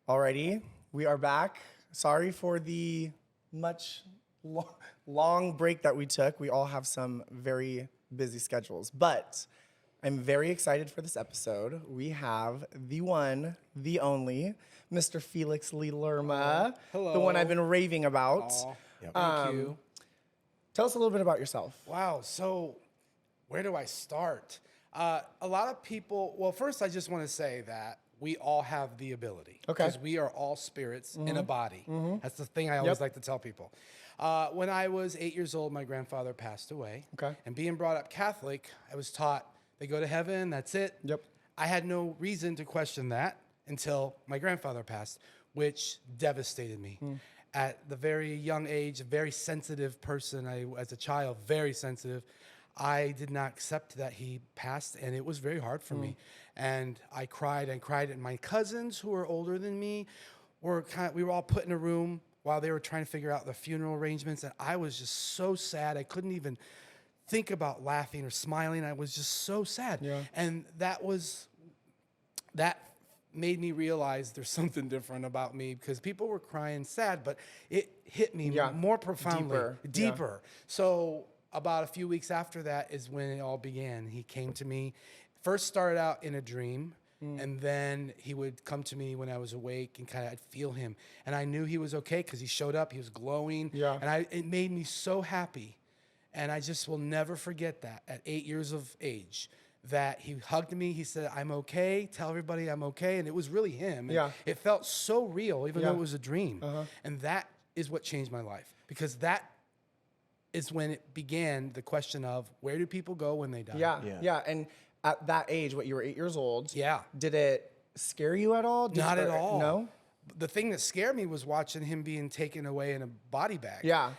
Alrighty, we are back. Sorry for the long break that we took. We all have some very busy schedules, but I'm very excited for this episode. We have the one, the only, Mr. Felix Lee Lerma, Hello. the one I've been raving about. Thank you. Tell us a little bit about yourself. Wow. So where do I start? A lot of people, well, first I just want to say that we all have the ability. Okay. Because we are all spirits in a body. That's the thing I always like to tell people. When I was 8 years old, my grandfather passed away. Okay. And being brought up Catholic, I was taught they go to heaven, that's it. Yep. I had no reason to question that until my grandfather passed, which devastated me. At the very young age, a very sensitive person, as a child, very sensitive, I did not accept that he passed, and it was very hard for me. And I cried and cried, and my cousins, who were older than me, we were all put in a room while they were trying to figure out the funeral arrangements, and I was just so sad. I couldn't even think about laughing or smiling. I was just so sad. Yeah. And that made me realize there's something different about me, because people were crying sad, but it hit me more profoundly, deeper. So about a few weeks after that is when it all began. He came to me, first started out in a dream, and then he would come to me when I was awake, and I'd feel him. And I knew he was okay because he showed up, he was glowing, and it made me so happy. And I just will never forget that at 8 years of age, that he hugged me. He said, "I'm okay. Tell everybody I'm okay." And it was really him. And it felt so real, even though it was a dream. And that is what changed my life, because that is when it began, the question of, where do people go when they die? Yeah. And at that age, what, you were 8 years old? Yeah. Did it scare you at all? Not at all. No? The thing that scared me was watching him being taken away in a body bag. Yeah.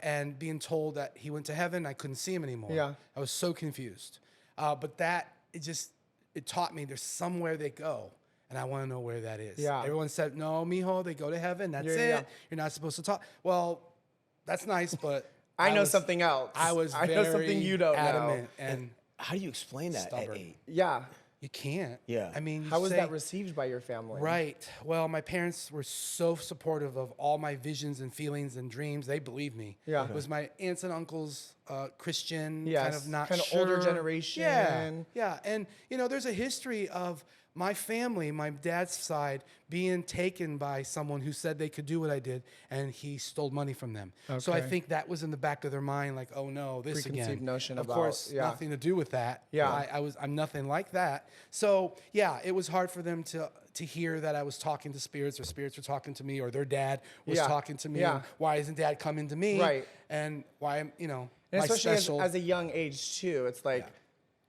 And being told that he went to heaven. I couldn't see him anymore. Yeah. I was so confused. But it taught me there's somewhere they go, and I want to know where that is. Yeah. Everyone said, "No, mijo, they go to heaven. That's it. Yeah. You're not supposed to talk." Well, that's nice, but I know something else. I was I very know something you don't adamant know. and How do you explain that stubborn. at 8? Yeah. You can't. Yeah. I mean, How was that received by your family? Right. Well, my parents were so supportive of all my visions and feelings and dreams. They believed me. Yeah. It was my aunts and uncles, Christian, Yes. kind of not Kind of sure. older generation. Yeah. And, there's a history of my family, my dad's side, being taken by someone who said they could do what I did, and he stole money from them. So I Okay. think that was in the back of their mind, like, oh no, this Preconceived again. notion of about- course, yeah. nothing to do with that. Yeah. I'm nothing like that. So yeah, it was hard for them to hear that I was talking to spirits, or spirits were talking to me, or their dad was talking to me. Yeah. And why isn't dad coming to me? Right. And why am And my especially special as a young age too, it's like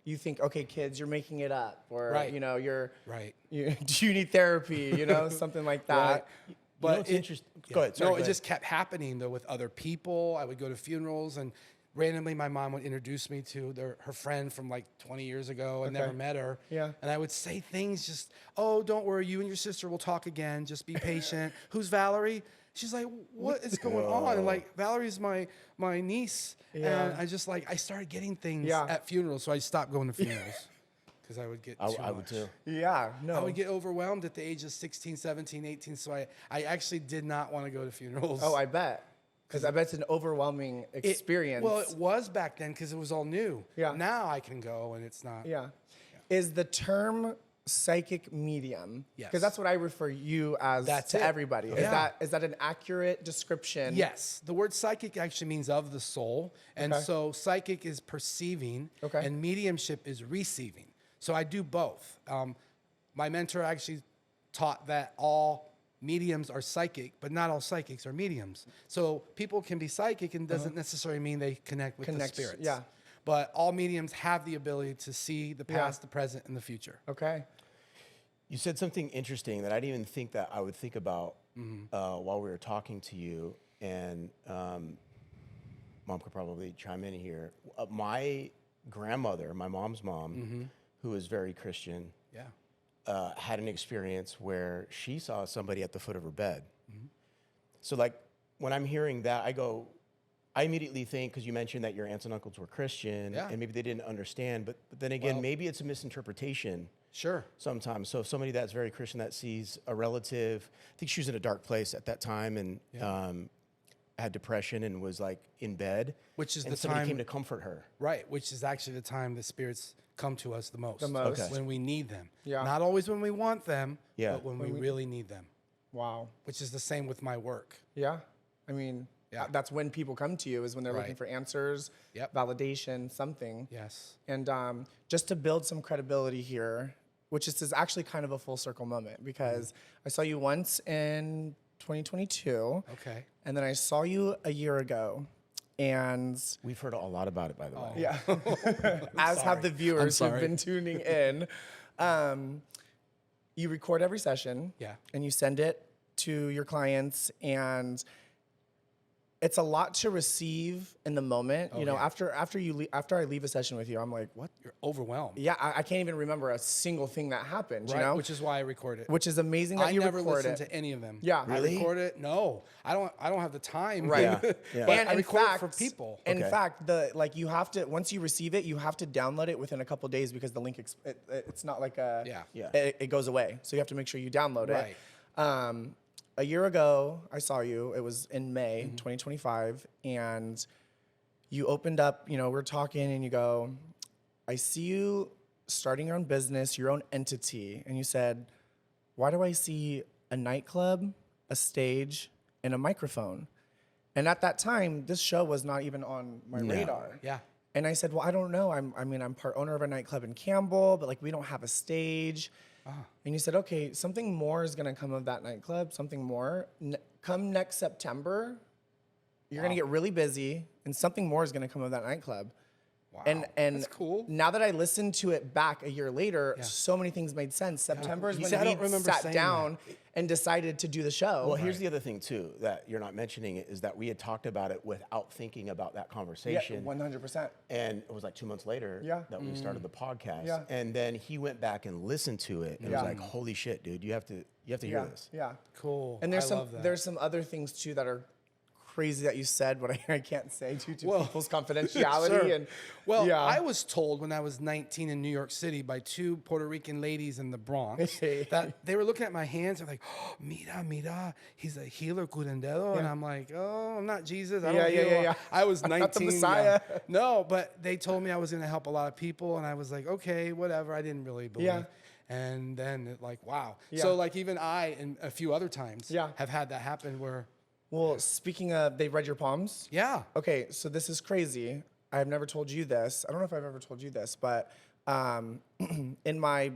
you think, okay, kids, you're making it up, or Right. you're right. do you need therapy? Something like that. Right. But it's interesting. Go ahead. Sorry, No, go it ahead. just kept happening though with other people. I would go to funerals, and randomly my mom would introduce me to her friend from like 20 years ago. I never met her. Yeah. And I would say things just, "Oh, don't worry, you and your sister will talk again. Just be patient." "Who's Valerie?" She's like, "What is going on?" And like, Valerie's my niece. Yeah. And I started getting things Yeah. at funerals, so I stopped going to funerals. Because I would get too I would much. too. Yeah. No. I would get overwhelmed at the age of 16, 17, 18, so I actually did not want to go to funerals. Oh, I bet. Because I bet it's an overwhelming experience. Well, it was back then because it was all new. Yeah. Now I can go and it's not. Yeah. Is the term psychic medium? Yes. Because that's what I refer you as That's to it. everybody. Yeah. Is that an accurate description? Yes. The word psychic actually means of the soul. And Okay. so psychic is perceiving, Okay. and mediumship is receiving. So I do both. My mentor actually taught that all mediums are psychic, but not all psychics are mediums. So people can be psychic, and doesn't necessarily mean they connect with the spirits. Yeah. But all mediums have the ability to see the past, the present, and the future. Okay. You said something interesting that I didn't even think that I would think about while we were talking to you, and Mom could probably chime in here. My grandmother, my mom's mom, who is very Christian, had an experience where she saw somebody at the foot of her bed. So like when I'm hearing that, I immediately think, because you mentioned that your aunts and uncles were Christian, and maybe they didn't understand, but then again, maybe it's a misinterpretation. Sure. Sometimes. So if somebody that's very Christian that sees a relative, I think she was in a dark place at that time and had depression and was like in bed. Which is and the somebody time came to comfort her. Right, which is actually the time the spirits come to us the most. The most. Okay. When we need them. Yeah. Not always when we want them, Yeah. but when we really need them. Wow. Which is the same with my work. Yeah. I mean, that's when people come to you, is when they're looking Right. for answers, Yep. validation, something. Yes. And just to build some credibility here, which is actually kind of a full circle moment, because I saw you once in 2022. Okay. And then I saw you a year ago. And We've heard a lot about it, by the way. yeah, as have the viewers who've been tuning in. You record every session. Yeah. And you send it to your clients, and it's a lot to receive in the moment. You know, after I leave a session with you, I'm like, what? You're overwhelmed. Yeah, I can't even remember a single thing that happened. Right. You know, Which is why I record it. which is amazing that I you never record listen it. to any of them. Yeah. I Really? record it. No, I don't have the time. Right. Yeah. Yeah. But And I in record fact, it for people. In Okay. fact, you have to, once you receive it, you have to download it within a couple days, because the link it's not like Yeah. it goes away. So you have to make sure you download it. Right. A year ago, I saw you. It was in May Mm-hmm. 2025, and you opened up. You know, we're talking, and you go, "I see you starting your own business, your own entity," and you said, "Why do I see a nightclub, a stage, and a microphone?" And at that time, this show was not even on my radar. Yeah. And I said, "Well, I don't know. I'm part owner of a nightclub in Campbell, but like we don't have a stage." And you said, "Okay, something more is going to come of that nightclub. Something more. Come next September, you're going to get really busy, and something more is going to come of that nightclub." Wow. And That's cool. now that I listened to it back a year later, so many things made sense. September is You when see, I don't we remember sat saying down and decided to do the show. Well, here's the other thing too that you're not mentioning is that we had talked about it without thinking about that Yeah, conversation. 100%. And it was like 2 months later that we started the podcast. Yeah. And then he went back and listened to it and was like, "Holy shit, dude! You have to hear this." Yeah. Cool. And there's I some love that. there's some other things too that are crazy that you said, but I can't say due to people's confidentiality. Sure. And Well, yeah. I was told when I was 19 in New York City by 2 Puerto Rican ladies in the Bronx that they were looking at my hands. They're like, "Oh, mira, he's a healer, curandero." And I'm like, "Oh, I'm not Jesus. I don't heal." yeah. I was I'm 19. not the Messiah. No, but they told me I was going to help a lot of people. And I was like, okay, whatever. I didn't really believe. Yeah. And then wow. Yeah. So like even I and a few other times Yeah. have had that happen where, Well, speaking of, they read your palms. yeah. Okay, so this is crazy. I've never told you this. I don't know if I've ever told you this, but in my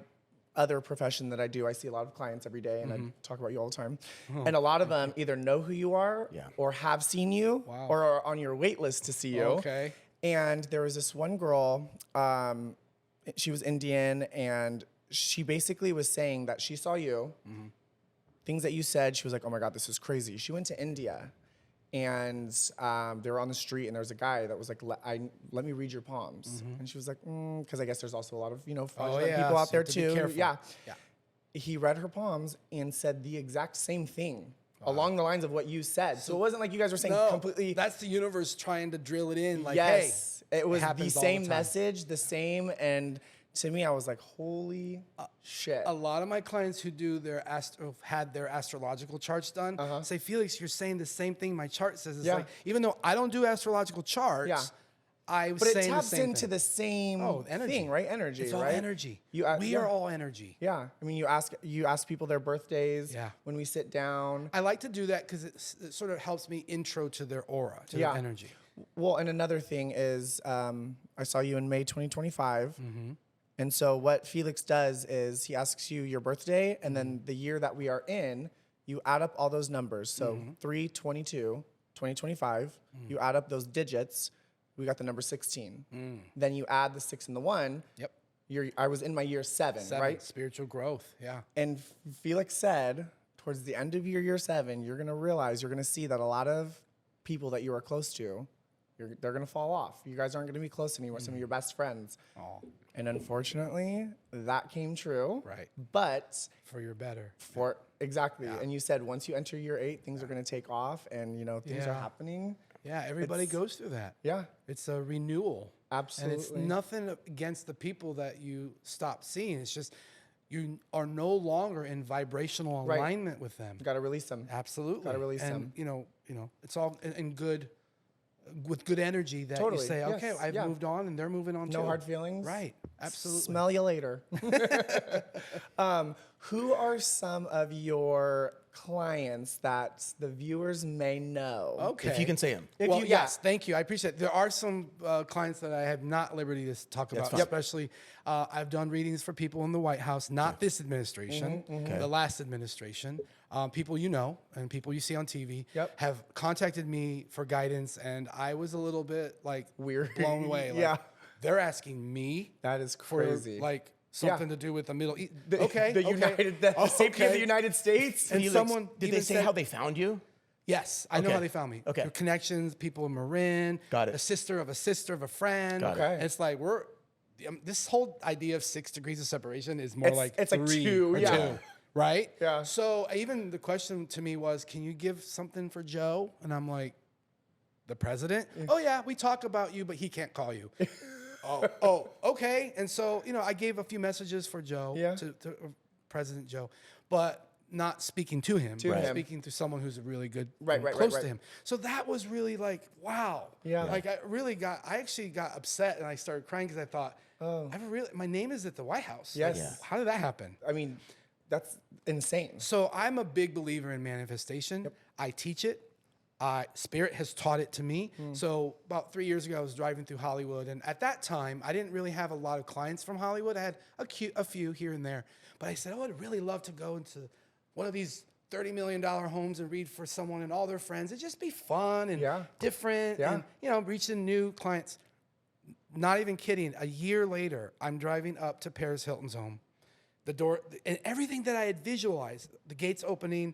other profession that I do, I see a lot of clients every day, and I talk about you all the time. And a lot of them either know who you are, or have seen you, or are on your wait list to see you. Okay. And there was this one girl, she was Indian, and she basically was saying that she saw you, things that you said. She was like, "Oh my God, this is crazy." She went to India, and they were on the street, and there was a guy that was like, let me read your palms. And she was like, because I guess there's also a lot of, fraudulent people out so there to be too. careful. Yeah. Yeah. He read her palms and said the exact same thing along the lines of what you said. So it wasn't like you guys were saying completely. That's the universe trying to drill it in. Like, Yes, hey, it was the happens all same time. message, the same. And to me, I was like, holy shit. A lot of my clients who do had their astrological charts done say, "Felix, you're saying the same thing my chart says." It's like, even though I don't do astrological charts, I was But it saying taps the same into thing. the same energy. thing, right? Energy, It's all right? energy. We We are all energy. Yeah, I mean, you ask people their birthdays. Yeah. When we sit down. I like to do that because it sort of helps me intro to their aura, to Yeah. their energy. Well, and another thing is, I saw you in May 2025. And so what Felix does is he asks you your birthday, and then the year that we are in, you add up all those numbers. So 3/22, 2025, you add up those digits, we got the number 16. Then you add the 6 and the 1. Yep. I was in my year 7, right? Spiritual growth. Yeah. And Felix said, towards the end of your year 7, you're going to realize, you're going to see that a lot of people that you are close to, they're going to fall off. You guys aren't going to be close anymore, some of your best friends. Oh, And unfortunately, that came true. right. But For your better. exactly. And you said once you enter year 8, things are going to take off, and things are Yeah. happening. Yeah. Everybody goes through that. Yeah. It's a renewal. And it's Absolutely. nothing against the people that you stop seeing. It's just you are no longer in vibrational alignment with them. You got to release them. Absolutely. Got to release them. You know, it's all in good, with good energy that you say, okay, I've moved on and they're moving on too. No hard feelings. Right. Absolutely. Smell you later. Who are some of your clients that the viewers may know? Okay. If you can say them. Yes, thank you. I appreciate it. There are some clients that I have not liberty to talk about, especially I've done readings for people in the White House, not this administration, the last administration. People you know and people you see on TV have contacted me for guidance, and I was a little bit like weird, blown away. Like, they're asking me. That is crazy. For, like, something to do with the Middle East. The safety of the United States. And someone did they say how they found you? Yes, I know how they found me. Okay. Through connections, people in Marin. Got it. A sister of a friend. Got it. Okay. And it's like this whole idea of 6 degrees of separation is more like it's 3 like 2, or 2, right? Yeah. So even the question to me was, can you give something for Joe? And I'm like, the president? Oh yeah, we talk about you, but he can't call you. Oh, okay. And so, I gave a few messages for Joe, to President Joe, but not speaking to him, speaking to someone who's really good, close to him. So that was really like, wow. Yeah. Like I actually got upset and I started crying because I thought, my name is at the White House. Yes. Like, how did that happen? I mean, that's insane. So I'm a big believer in manifestation. I teach it. Spirit has taught it to me. So about 3 years ago, I was driving through Hollywood. And at that time, I didn't really have a lot of clients from Hollywood. I had a few here and there. But I said, I would really love to go into one of these $30 million homes and read for someone and all their friends. It'd just be fun and different and, reaching new clients. Not even kidding. A year later, I'm driving up to Paris Hilton's home. The door, and everything that I had visualized, the gates opening,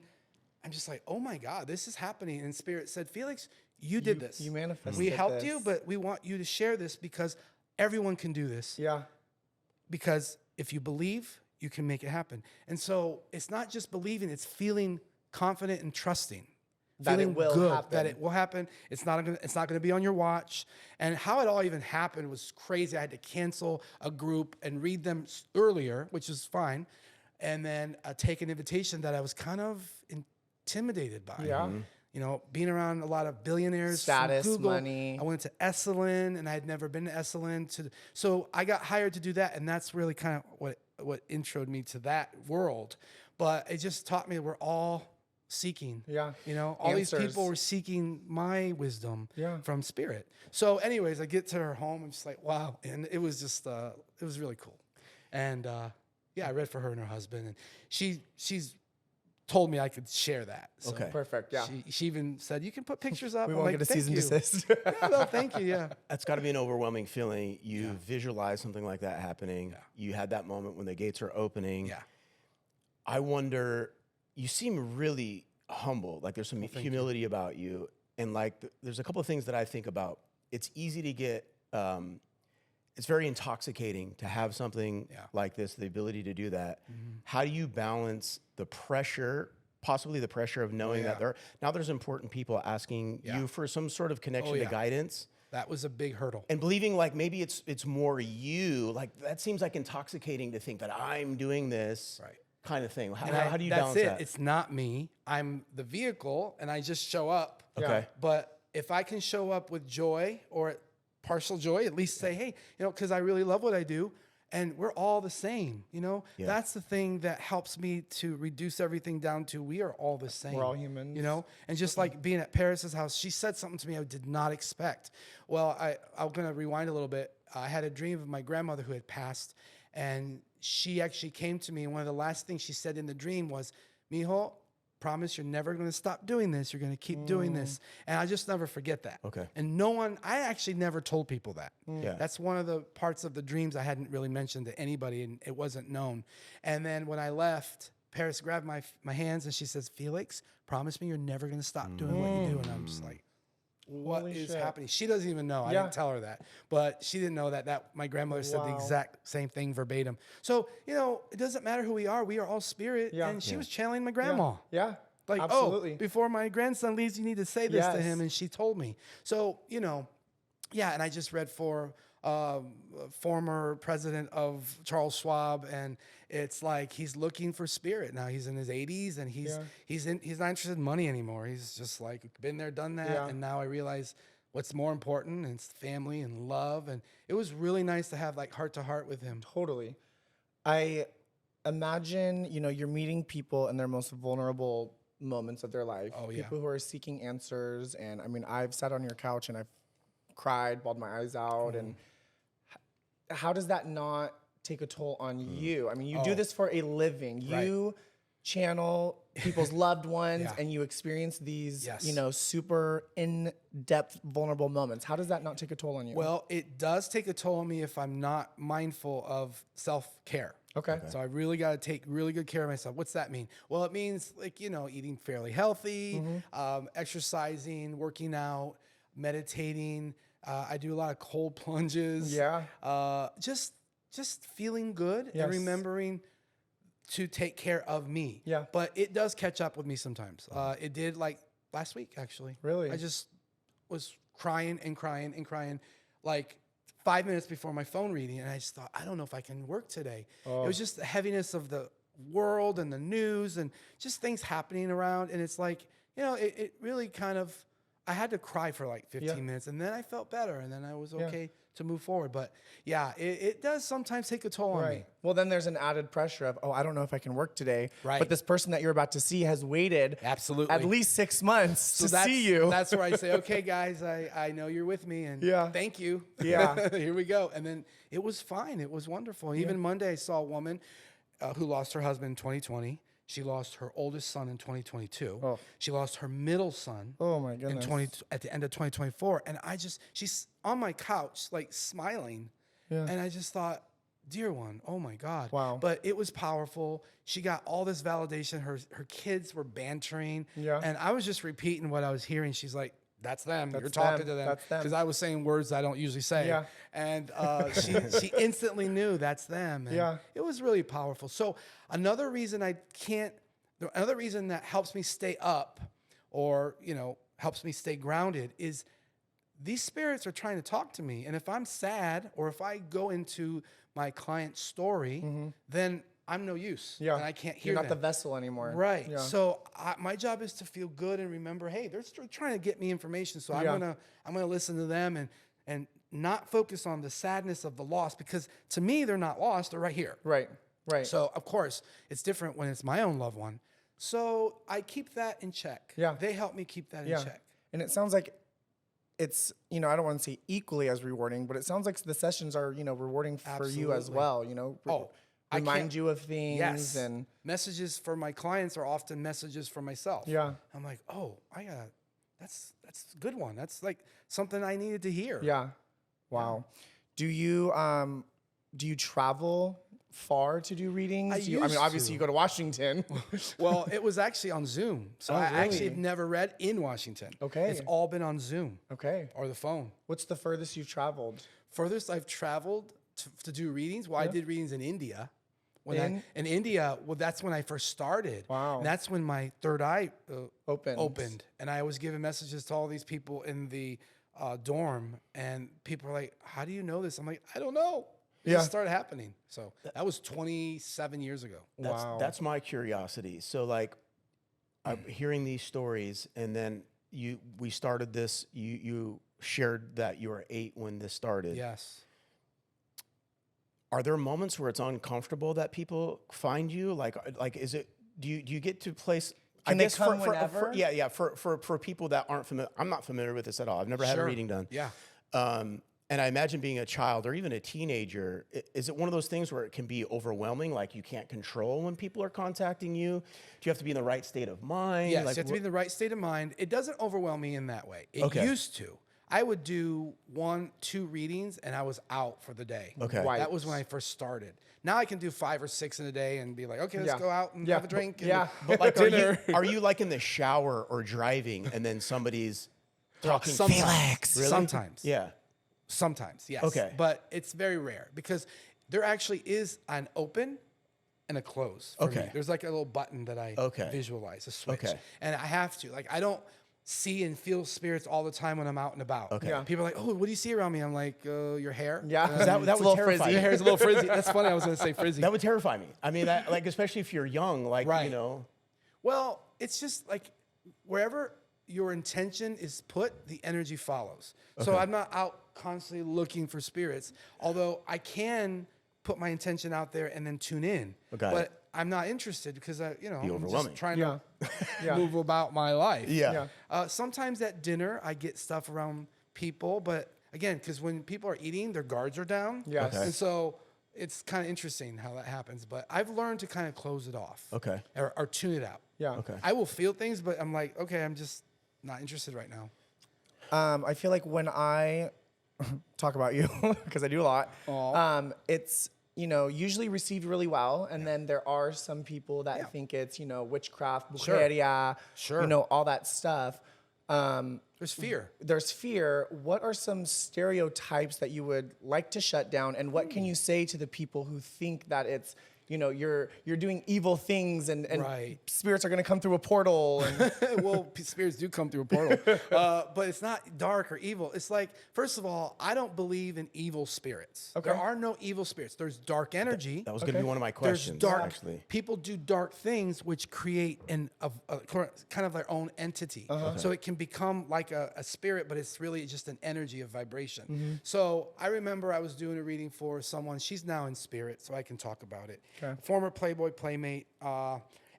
I'm just like, oh my God, this is happening. And Spirit said, Felix, you did this. You manifested We helped you, but we want you to share this because everyone can do this. Yeah. Because if you believe, you can make it happen. And so it's not just believing, it's feeling confident and trusting. That Feeling it will good, happen. that it will happen. It's not gonna be on your watch. And how it all even happened was crazy. I had to cancel a group and read them earlier, which is fine. And then take an invitation that I was kind of intimidated by. Yeah. Being around a lot of billionaires, Status, from Google. money. I went to Esalen, and I had never been to Esalen. So I got hired to do that, and that's really kind of what introed me to that world. But it just taught me that we're all seeking. Yeah. All Answers. these people were seeking my wisdom from Spirit. So anyways, I get to her home. I'm just like, wow. And it was just, it was really cool. And I read for her and her husband, and she's told me I could share that. So Okay. Perfect. Yeah. She even said, you can put pictures up. We I'm won't like, get a "Thank cease and you." desist. Yeah, no, thank you. Yeah. That's got to be an overwhelming feeling. You visualize something like that happening. Yeah. You had that moment when the gates are opening. Yeah. I wonder, you seem really humble. Like there's some humility about you. And like there's a couple of things that I think about. It's easy to get, it's very intoxicating to have something like this, the ability to do that. How do you balance the pressure, possibly the pressure of knowing that there's important people asking you for some sort of connection to guidance? That was a big hurdle. And believing like maybe it's more you, like that seems like intoxicating to think that I'm doing this kind of thing. How do you balance that? It's not me. I'm the vehicle and I just show up. Okay. But if I can show up with joy or partial joy, at least say, hey, because I really love what I do. And we're all the same, That's the thing that helps me to reduce everything down to we are all the same. We're all humans. And just like being at Paris's house, she said something to me I did not expect. Well, I'm going to rewind a little bit. I had a dream of my grandmother who had passed, and she actually came to me, and one of the last things she said in the dream was, Mijo, promise you're never going to stop doing this. You're going to keep doing this. And I just never forget that. Okay. And I actually never told people that. Yeah. That's one of the parts of the dreams I hadn't really mentioned to anybody, and it wasn't known. And then when I left, Paris grabbed my hands and she says, Felix, promise me you're never going to stop doing what you do. And I'm just like, what is happening? She doesn't even know. I didn't tell her that. But she didn't know that my grandmother said the exact same thing verbatim. So, it doesn't matter who we are all spirit. Yeah. And she was channeling my grandma. Yeah. Like, absolutely. Before my grandson leaves, you need to say this to him. And she told me. So, and I just read for former president of Charles Schwab. And it's like he's looking for spirit now. He's in his 80s, and he's not interested in money anymore. He's just like been there, done that, Yeah. and now I realize what's more important, and it's family and love. And it was really nice to have like heart to heart with him. Totally. I imagine, you're meeting people in their most vulnerable moments of their life. Oh, yeah. People who are seeking answers. And I mean, I've sat on your couch and I've cried, bawled my eyes out. And how does that not take a toll on you? I mean, you do this for a living. You channel people's loved ones and you experience these, super in-depth, vulnerable moments. How does that not take a toll on you? Well, it does take a toll on me if I'm not mindful of self-care. Okay. So I really got to take really good care of myself. What's that mean? Well, it means like, eating fairly healthy, exercising, working out, meditating. I do a lot of cold plunges. Yeah. Just feeling good Yes. and remembering to take care of me. Yeah. But it does catch up with me sometimes. It did like last week, actually. Really? I just was crying and crying and crying like 5 minutes before my phone reading. And I just thought, I don't know if I can work today. It was just the heaviness of the world and the news and just things happening around. And it's like, it really kind of, I had to cry for like 15 minutes, and then I felt better, and then I was okay to move forward. But yeah, it does sometimes take a toll on me. Well, then there's an added pressure of, I don't know if I can work today. Right. But this person that you're about to see has waited Absolutely. at least 6 months to see you. That's where I say, okay, guys, I know you're with me, and thank you. Yeah. Here we go. And then it was fine. It was wonderful. Even Monday, I saw a woman who lost her husband in 2020. She lost her oldest son in 2022. Oh. She lost her middle son. Oh my goodness. At the end of 2024. And she's on my couch, like smiling. Yeah. And I just thought, dear one, oh my God. Wow. But it was powerful. She got all this validation. Her kids were bantering. Yeah. And I was just repeating what I was hearing. She's like, that's them. That's You're talking them. to them. That's them. Because I was saying words I don't usually say. Yeah. And she instantly knew that's them. And it was really powerful. So another reason that helps me stay up or, helps me stay grounded is these spirits are trying to talk to me. And if I'm sad or if I go into my client's story, then I'm no use. Yeah. And I can't hear You're not them. the vessel anymore. Right. Yeah. So my job is to feel good and remember, hey, they're still trying to get me information. So I'm gonna listen to them and not focus on the sadness of the loss, because to me, they're not lost. They're right here. Right. Right. So of course, it's different when it's my own loved one. So I keep that in check. Yeah. They help me keep that in check. And it sounds like it's, I don't want to say equally as rewarding, but it sounds like the sessions are, rewarding for you as well, remind you of things. Yes. And messages for my clients are often messages for myself. Yeah. I'm like, that's a good one. That's like something I needed to hear. Yeah. Wow. Do you travel far to do readings? Obviously you go to Washington. Well, it was actually on Zoom. So I actually have never read in Washington. Okay. It's all been on Zoom. Okay. Or the phone. What's the furthest you've traveled? Furthest I've traveled to do readings. Well, I did readings in India. In India, that's when I first started. Wow. And that's when my third eye Opened. And I was giving messages to all these people in the dorm. And people were like, how do you know this? I'm like, I don't know. It just started happening. So that was 27 years ago. That's my curiosity. So like, I'm hearing these stories, and then we started this. You shared that you were 8 when this started. Yes. Are there moments where it's uncomfortable that people find you? Like is it? Do you get to a place? Can they come whenever? For people that aren't familiar, I'm not familiar with this at all. I've never had a reading done. Yeah. And I imagine being a child or even a teenager, is it one of those things where it can be overwhelming? Like you can't control when people are contacting you? Do you have to be in the right state of mind? Yes, you have to be in the right state of mind. It doesn't overwhelm me in that way. It used to. I would do 1-2 readings and I was out for the day. Okay. Right. That was when I first started. Now I can do 5 or 6 in a day and be like, okay, let's go out and have a drink. But like, are you like in the shower or driving and then somebody's talking? Sometimes. Really? Sometimes. Yeah. Sometimes, yes. Okay. But it's very rare because there actually is an open and a close for me. There's like a little button that I visualize, a switch. Okay. And I have to. Like, I don't see and feel spirits all the time when I'm out and about. Okay. Yeah. People are like, oh, what do you see around me? I'm like, your hair. Yeah. That It's a would little terrify frizzy. me. Your hair is a little frizzy. That's funny. I was going to say frizzy. That would terrify me. I mean, that, like, especially if you're young, like, Right. you know. Well, it's just like wherever your intention is put, the energy follows. So I'm not out constantly looking for spirits, although I can put my intention out there and then tune in. Okay. But I'm not interested because I'm overwhelming. just trying Yeah. to Yeah. move about my life. Yeah. Sometimes at dinner, I get stuff around people, but again, because when people are eating, their guards are down. Yes. Okay. And so it's kind of interesting how that happens. But I've learned to kind of close it off. Okay. Or tune it out. Yeah. Okay. I will feel things, but I'm like, okay, I'm just not interested right now. I feel like when I talk about you, because I do a lot, Aw. it's, usually received really well. And then there are some people that think it's, witchcraft, Sure. brujeria, Sure. all that stuff. There's fear. There's fear. What are some stereotypes that you would like to shut down? And what can you say to the people who think that it's, you're doing evil things and Right. spirits are going to come through a portal? And Well, spirits do come through a portal, but it's not dark or evil. It's like, first of all, I don't believe in evil spirits. Okay. There are no evil spirits. There's dark energy. That was going to be one of my questions, There's dark. actually. People do dark things, which create a kind of their own entity. So it can become like a spirit, but it's really just an energy of vibration. So I remember I was doing a reading for someone. She's now in spirit, so I can talk about it. Okay. Former Playboy playmate.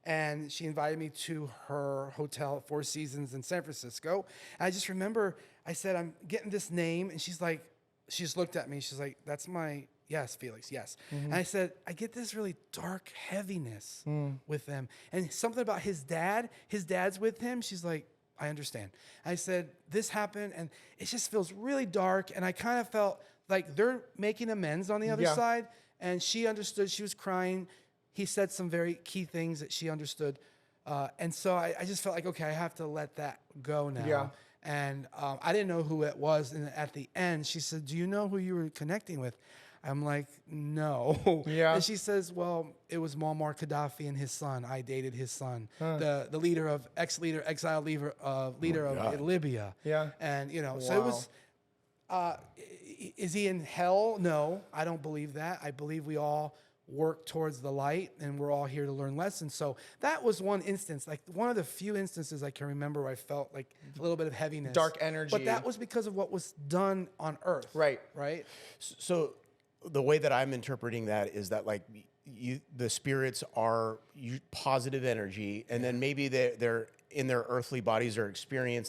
And she invited me to her hotel at Four Seasons in San Francisco. And I just remember I said, I'm getting this name. And she's like, she just looked at me. She's like, that's my, yes, Felix, yes. And I said, I get this really dark heaviness with them. And something about his dad's with him. She's like, I understand. I said, this happened and it just feels really dark. And I kind of felt like they're making amends on the other Yeah. side. And she understood. She was crying. He said some very key things that she understood. And so I just felt like, okay, I have to let that go now. Yeah. And I didn't know who it was. And at the end, she said, do you know who you were connecting with? I'm like, no. Yeah. And she says, well, it was Muammar Gaddafi and his son. I dated his son, the leader of exile leader of Libya. Yeah. And, so it was, is he in hell? No, I don't believe that. I believe we all work towards the light and we're all here to learn lessons. So that was one instance, like one of the few instances I can remember where I felt like a little bit of heaviness. Dark energy. But that was because of what was done on earth. Right. Right? So the way that I'm interpreting that is that, like, the spirits are positive energy, and then maybe they're in their earthly bodies or experience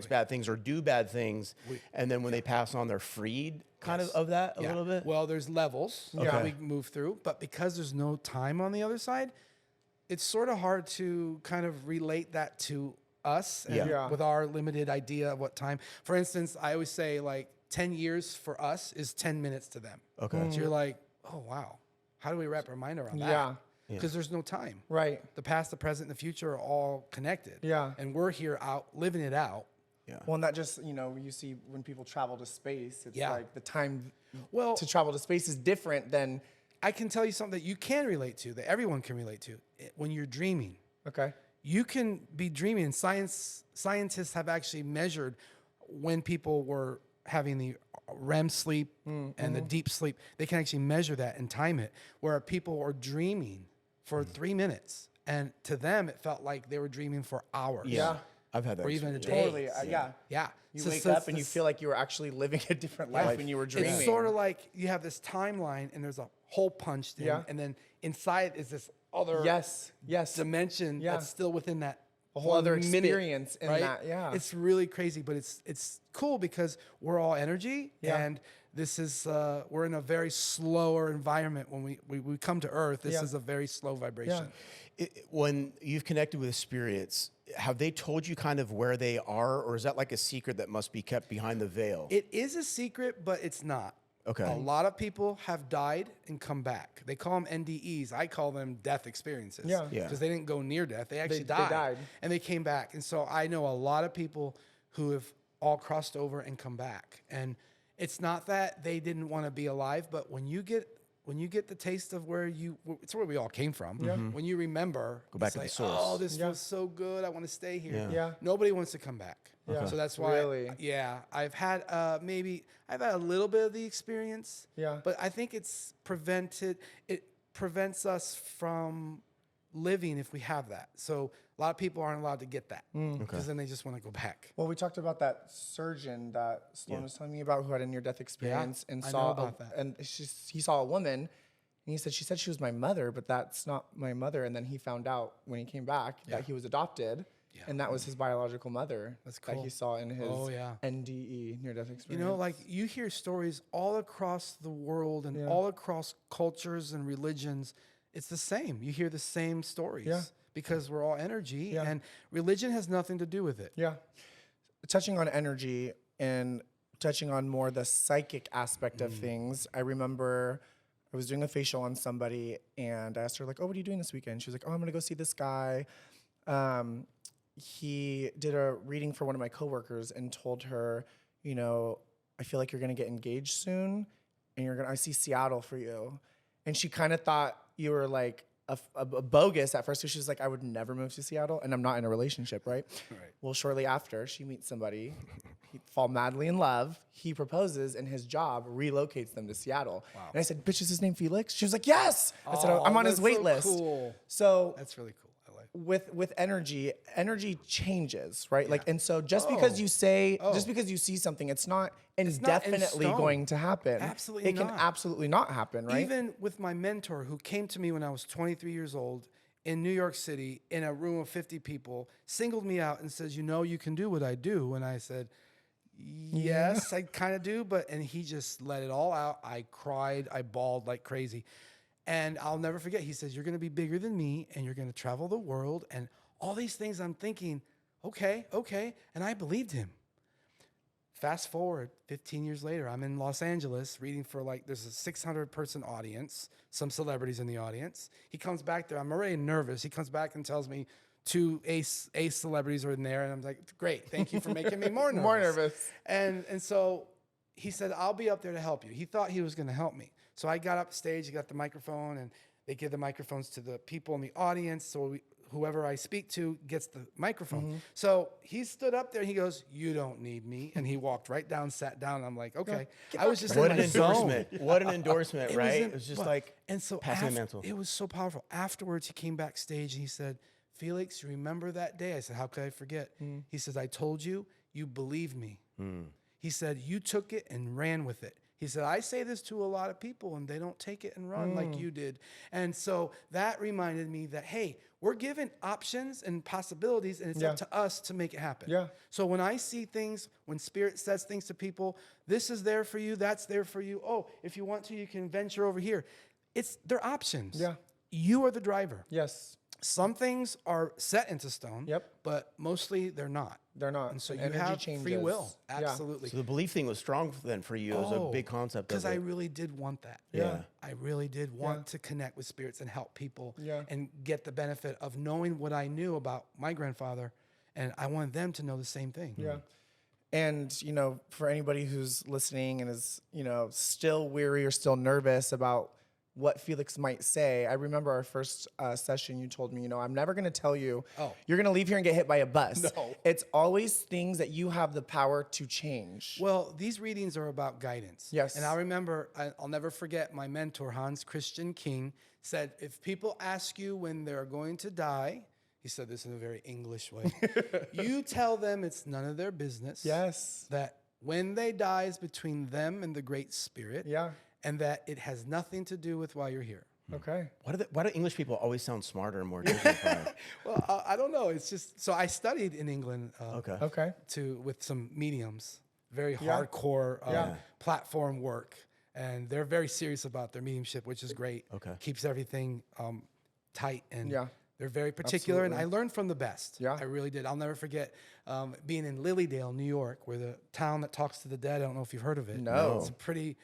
bad things or do bad things, and then when they pass on, they're freed kind of that a little bit. Well, there's levels that we move through, but because there's no time on the other side, it's sort of hard to kind of relate that to us and with our limited idea of what time. For instance, I always say like 10 years for us is 10 minutes to them. Okay. So you're like, oh, wow. How do we wrap our mind around that? Yeah. Because there's no time. Right. The past, the present, and the future are all connected. Yeah. And we're here out living it out. Yeah. Well, and that just, you see when people travel to space, it's Yeah. like the time Well, to travel to space is different than, I can tell you something that you can relate to, that everyone can relate to. When you're dreaming, okay. you can be dreaming. And scientists have actually measured when people were having the REM sleep and the deep sleep. They can actually measure that and time it, where people were dreaming for 3 minutes. And to them, it felt like they were dreaming for hours. Yeah. I've had that. Or even a experience. day. Totally. Yeah. Yeah. You So- wake so up and you it's- feel like you were actually living a different life when you were dreaming. It's sort of like you have this timeline and there's a hole punched in, Yeah. and then inside is this other yes. dimension Yeah. that's still within that A whole other 1 minute, experience in right? that, yeah. It's really crazy, but it's cool because we're all energy, Yeah. and this is we're in a very slower environment when we come to Earth. This Yeah. is a very slow vibration. When you've connected with spirits, have they told you kind of where they are, or is that like a secret that must be kept behind the veil? It is a secret, but it's not. Okay. A lot of people have died and come back. They call them NDEs. I call them death experiences. Yeah. Yeah. Because they didn't go near death. They actually They died. died. And they came back. And so I know a lot of people who have all crossed over and come back. And it's not that they didn't want to be alive, but when you get when you get the taste of it's where we all came from. When you remember, Go back it's to the like, source. oh, this feels so good. I want to stay here. Yeah. Nobody wants to come back. Yeah. So that's why, Really? I've had I've had a little bit of the experience. Yeah. But I think it prevents us from living if we have that. So a lot of people aren't allowed to get that because then they just want to go back. Well, we talked about that surgeon that Sloan was telling me about who had a near-death experience and I saw know about that. and he saw a woman, and he said she said she was my mother, but that's not my mother. And then he found out when he came back that he was adopted, and that was his biological mother. That's cool. That he saw in his yeah. NDE, near-death experience. You know, like you hear stories all across the world and all across cultures and religions. It's the same. You hear the same stories because we're all energy, and religion has nothing to do with it. Yeah. Touching on energy and touching on more the psychic aspect of things, I remember I was doing a facial on somebody, and I asked her, like, oh, what are you doing this weekend? She was like, oh, I'm going to go see this guy. He did a reading for one of my coworkers and told her, you know, I feel like you're going to get engaged soon, and I see Seattle for you. And she kind of thought you were like a bogus at first. So she was like, I would never move to Seattle, and I'm not in a relationship, right? Well, shortly after, she meets somebody, he fall madly in love. He proposes, and his job relocates them to Seattle. Wow. And I said, bitch, is his name Felix? She was like, yes. I said, I'm on his wait list. Cool. So that's really cool. I like with energy changes, right? Like, and so just because you see something, it's not indefinitely going to happen. Absolutely it can absolutely not happen, right? Even with my mentor who came to me when I was 23 years old in New York City in a room of 50 people, singled me out and says, you know, you can do what I do. And I said, yes, I kind of do. And he just let it all out. I cried, I bawled like crazy. And I'll never forget, he says, you're going to be bigger than me, and you're going to travel the world, and all these things. I'm thinking, okay. And I believed him. Fast forward 15 years later, I'm in Los Angeles reading for there's a 600-person audience, some celebrities in the audience. He comes back there. I'm already nervous. He comes back and tells me 2 ace celebrities are in there. And I'm like, great. Thank you for making me more nervous. More nervous. And so he said, I'll be up there to help you. He thought he was going to help me. So I got up stage, he got the microphone, and they give the microphones to the people in the audience. So whoever I speak to gets the microphone. So he stood up there and he goes, you don't need me. And he walked right down, sat down. And I'm like, okay. I was just what in an my zone. endorsement. What an endorsement, right? It was just and so passing the mantle. It was so powerful. Afterwards, he came backstage and he said, Felix, you remember that day? I said, how could I forget? He says, I told you, you believed me. He said, you took it and ran with it. He said, I say this to a lot of people and they don't take it and run like you did. And so that reminded me that, hey, we're given options and possibilities, and it's up to us to make it happen. Yeah. So when I see things, when Spirit says things to people, this is there for you, that's there for you. Oh, if you want to, you can venture over here. They're options. Yeah. You are the driver. Yes. Some things are set into stone, but mostly they're not. They're not. And so you energy have changes. free will. Absolutely. So the belief thing was strong then for you. It was a big concept. Because I really did want that. Yeah. I really did want to connect with spirits and help people Yeah. and get the benefit of knowing what I knew about my grandfather. And I wanted them to know the same thing. Yeah. And, you know, for anybody who's listening and is, you know, still weary or still nervous about what Felix might say, I remember our first session, you told me, you know, I'm never going to tell you, you're going to leave here and get hit by a bus. No. It's always things that you have the power to change. Well, these readings are about guidance. Yes. And I remember, I'll never forget, my mentor, Hans Christian King, said, if people ask you when they're going to die, he said this in a very English way, you tell them it's none of their business. Yes. That when they die is between them and the Great Spirit. Yeah. And that it has nothing to do with why you're here. Okay. Why do English people always sound smarter and more dignified? Well, I don't know. It's just, so I studied in England with some mediums, very hardcore platform work. And they're very serious about their mediumship, which is great. Okay. Keeps everything tight and they're very particular. Absolutely. And I learned from the best. Yeah. I really did. I'll never forget being in Lilydale, New York, where the town that talks to the dead. I don't know if you've heard of it. No. It's a pretty...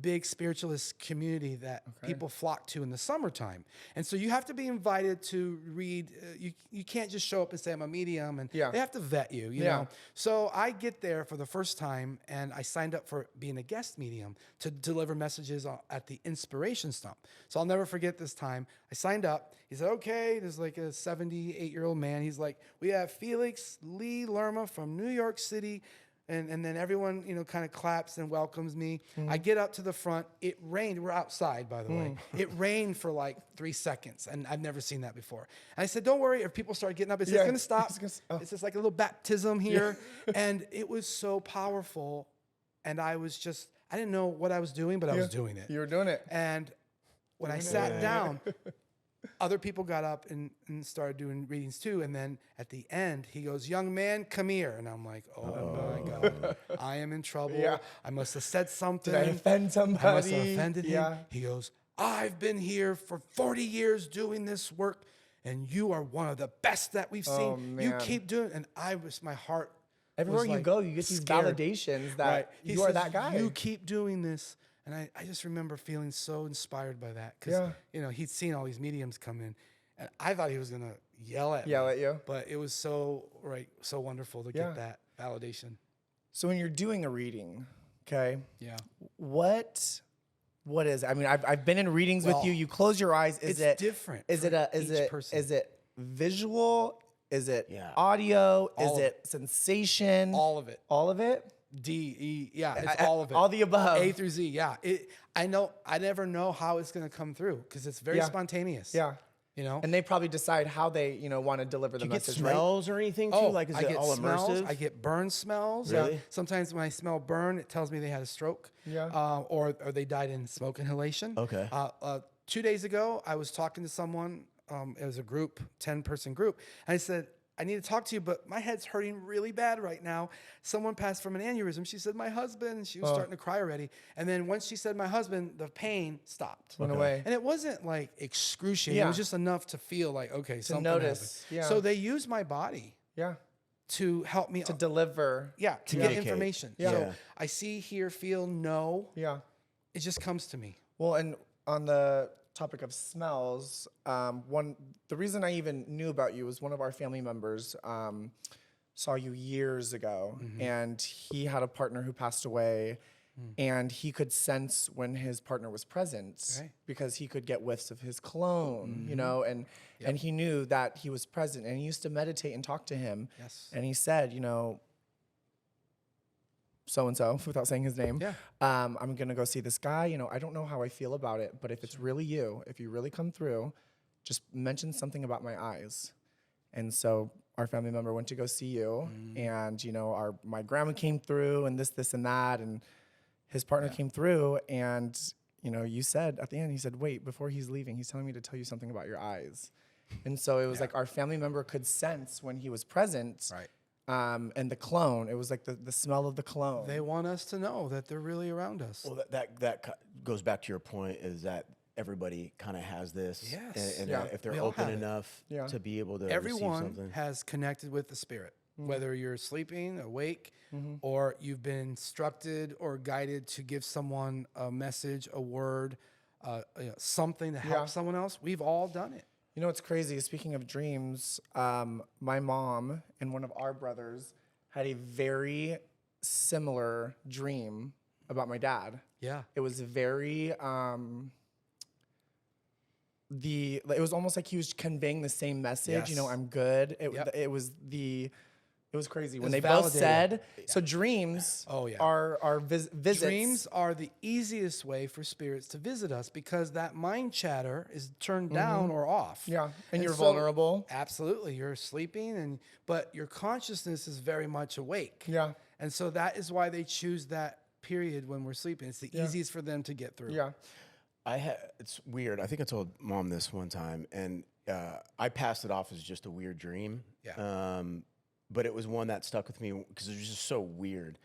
big spiritualist community that people flock to in the summertime. And so you have to be invited to read. You can't just show up and say, I'm a medium, and they have to vet you, you know? So I get there for the first time, and I signed up for being a guest medium to deliver messages at the Inspiration Stump. So I'll never forget this time. I signed up. He said, okay, there's like a 78-year-old man. He's like, we have Felix Lee Lerma from New York City. And then everyone, you know, kind of claps and welcomes me. I get up to the front. It rained. We're outside, by the way. It rained for like 3 seconds, and I've never seen that before. And I said, don't worry. If people start getting up, it's going to stop. It's just like a little baptism here. And it was so powerful. And I didn't know what I was doing, but I was doing it. You were doing it. And when I sat down, other people got up and started doing readings too. And then at the end, he goes, young man, come here. And I'm like, oh my God, I am in trouble. I must have said something. Did I offend somebody? I must have offended him. He goes, I've been here for 40 years doing this work, and you are one of the best that we've seen. You keep doing it. And my heart Everywhere was you like go, you get these scared. validations that He you are says, that guy. You keep doing this. And I just remember feeling so inspired by that because, you know, he'd seen all these mediums come in, and I thought he was going to yell at you. But it was so wonderful to get that validation. So when you're doing a reading, okay? Yeah. What is it? I mean, I've been in readings with you. You close your eyes. Is it different? Is it visual? Is it audio? Is it sensation? All of it. All of it? D, E, it's all of it. All the above. A through Z, I never know how it's going to come through because it's very spontaneous. Yeah. You know? And they probably decide how they, you know, want to deliver the Do you get message, smells or anything too? Like, is I it get all smells. immersive? I get burn smells. Really? Sometimes when I smell burn, it tells me they had a stroke. Or they died in smoke inhalation. Okay. 2 days ago, I was talking to someone. It was a group, 10-person group. And I said, I need to talk to you, but my head's hurting really bad right now. Someone passed from an aneurysm. She said, my husband. And she was starting to cry already. And then once she said my husband, the pain stopped. Went away. And it wasn't like excruciating. It was just enough to feel like, okay, something notice. happened. So they used my body to help me. To deliver. To get information. Yeah. So I see, hear, feel, know. Yeah. It just comes to me. Well, and on the topic of smells, the reason I even knew about you was one of our family members saw you years ago, and he had a partner who passed away, and he could sense when his partner was present because he could get whiffs of his cologne, you know, and he knew that he was present, and he used to meditate and talk to him, and he said, you know, so-and-so, without saying his name, I'm going to go see this guy. You know, I don't know how I feel about it, but if it's really you, if you really come through, just mention something about my eyes. And so our family member went to go see you, and, you know, my grandma came through, and this, and that, and his partner came through, and, you know, you said at the end, he said, wait, before he's leaving, he's telling me to tell you something about your eyes. And so it was like our family member could sense when he was present. And the cologne, it was like the smell of the cologne. They want us to know that they're really around us. Well, that goes back to your point, is that everybody kind of has this. Yes. And if they're We all open have it. enough to be able to receive Everyone something. has connected with the spirit, whether you're sleeping, awake, or you've been instructed or guided to give someone a message, a word, something to help someone else. We've all done it. You know what's crazy? Speaking of dreams, my mom and one of our brothers had a very similar dream about my dad. Yeah. It was very, it was almost like he was conveying the same message. You know, I'm good. It was crazy when they both said. So dreams are visits. Dreams are the easiest way for spirits to visit us because that mind chatter is turned down or off. Yeah, and you're so, vulnerable. Absolutely, you're sleeping, but your consciousness is very much awake. Yeah, and so that is why they choose that period when we're sleeping. It's the easiest for them to get through. Yeah, it's weird. I think I told Mom this one time, and I passed it off as just a weird dream. Yeah. But it was one that stuck with me because it was just so weird.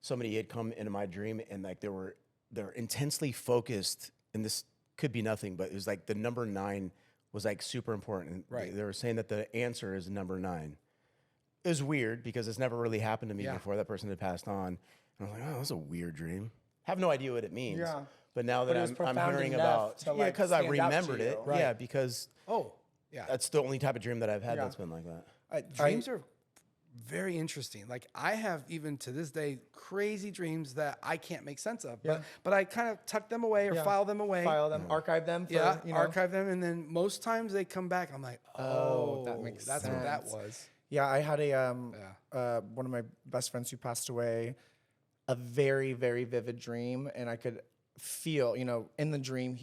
Somebody had come into my dream, and like they're intensely focused, and this could be nothing, but it was like the number 9 was like super important. They were saying that the answer is number 9. It was weird because it's never really happened to me before. That person had passed on, and I was like, oh, that's a weird dream. have no idea what it means. Yeah. But now that But it was I'm profound hearing enough about, to, like, because I stand out to remembered it. you. Yeah, because Oh, yeah. that's the only type of dream that I've had Yeah. that's been like that. Dreams are very interesting. Like I have even to this day crazy dreams that I can't make sense of. But I kind of tuck them away or file them away. File them, archive them. For, you know. archive them, and then most times they come back. I'm like, oh, that makes that's sense. what that was. Yeah, I had one of my best friends who passed away, a very, very vivid dream, and I could feel, in the dream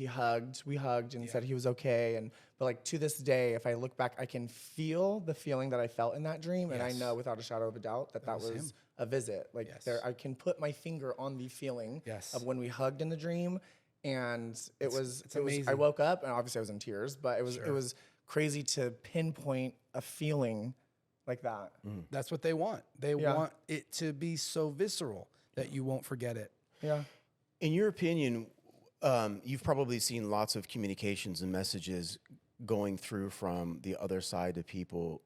we hugged and said he was okay, but like to this day, if I look back, I can feel the feeling that I felt in that dream, and I know without a shadow of a doubt that was a visit. Like I can put my finger on the feeling of when we hugged in the dream, and it was amazing. I woke up, and obviously I was in tears, but it was crazy to pinpoint a feeling like that. That's what they want. They want it to be so visceral that you won't forget it. Yeah. In your opinion, you've probably seen lots of communications and messages going through from the other side to people.